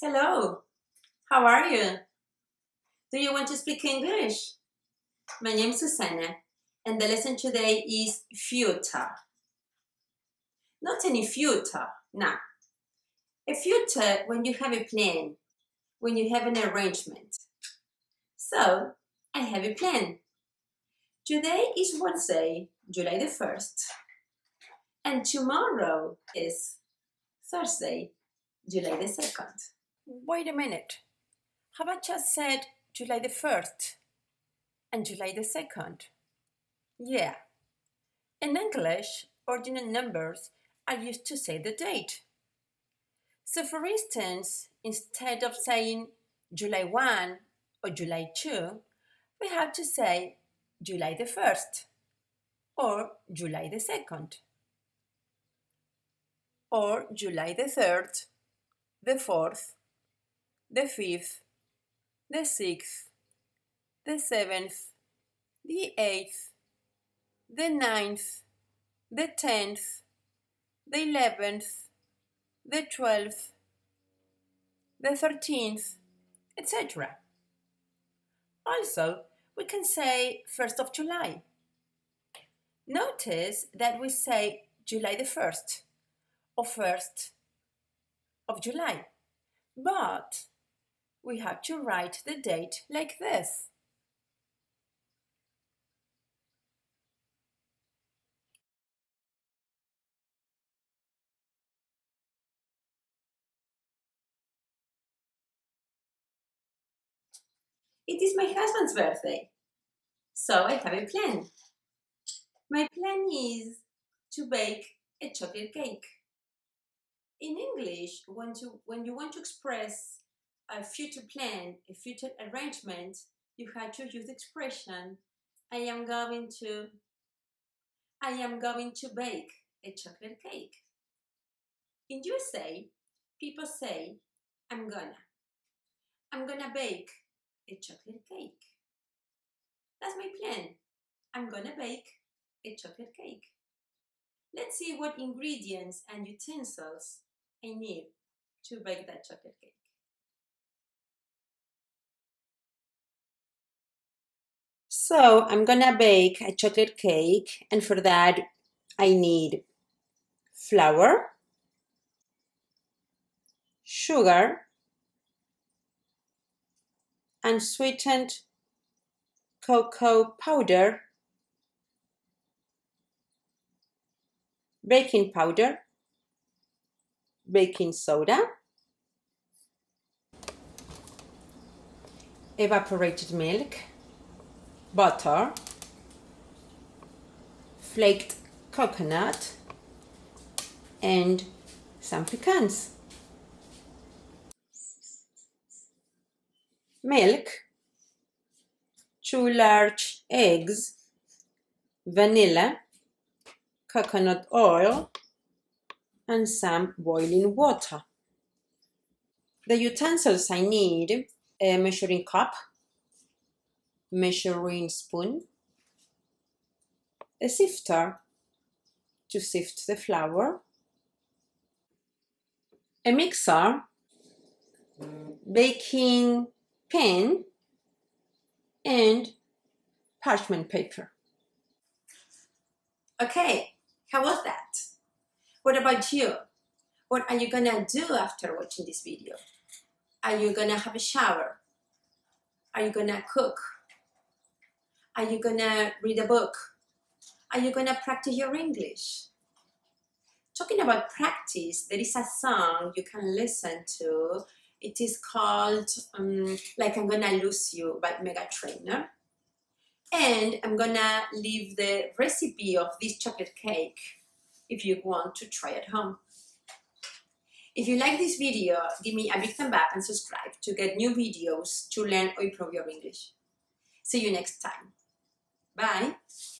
Hello, how are you? Do you want to speak English? My name is Susanna, and the lesson today is future. Not any future, no. A future when you have a plan, when you have an arrangement. So, I have a plan. Today is Wednesday, July the 1st, and tomorrow is Thursday, July the 2nd. Wait a minute. Have I just said July the 1st and July the 2nd? Yeah. In English, ordinal numbers are used to say the date. So for instance, instead of saying July 1 or July 2, we have to say July the 1st or July the 2nd or July the 3rd, the 4th, the 5th, the 6th, the 7th, the 8th, the 9th, the 10th, the 11th, the 12th, the 13th, etc. Also, we can say 1st of July. Notice that we say July the 1st or 1st of July, but we have to write the date like this. It is my husband's birthday, so I have a plan. My plan is to bake a chocolate cake. In English, when you want to express a future plan, a future arrangement, you have to use the expression I am going to bake a chocolate cake. In USA, people say I'm gonna bake a chocolate cake. That's my plan. I'm gonna bake a chocolate cake. Let's see what ingredients and utensils I need to bake that chocolate cake. So I'm gonna bake a chocolate cake, and for that I need flour, sugar, unsweetened cocoa powder, baking powder, baking soda, evaporated milk, butter, flaked coconut, and some pecans. Milk, 2 large eggs, vanilla, coconut oil, and some boiling water. The utensils I need: a measuring cup, measuring spoon, a sifter to sift the flour, a mixer, baking pan, and parchment paper. Okay, how was that? What about you? What are you gonna do after watching this video? Are you gonna have a shower? Are you gonna cook? Are you gonna read a book? Are you gonna practice your English? Talking about practice, there is a song you can listen to. It is called Like I'm Gonna Lose You by Mega Trainer. And I'm gonna leave the recipe of this chocolate cake if you want to try at home. If you like this video, give me a big thumb up and subscribe to get new videos to learn or improve your English. See you next time. Bye.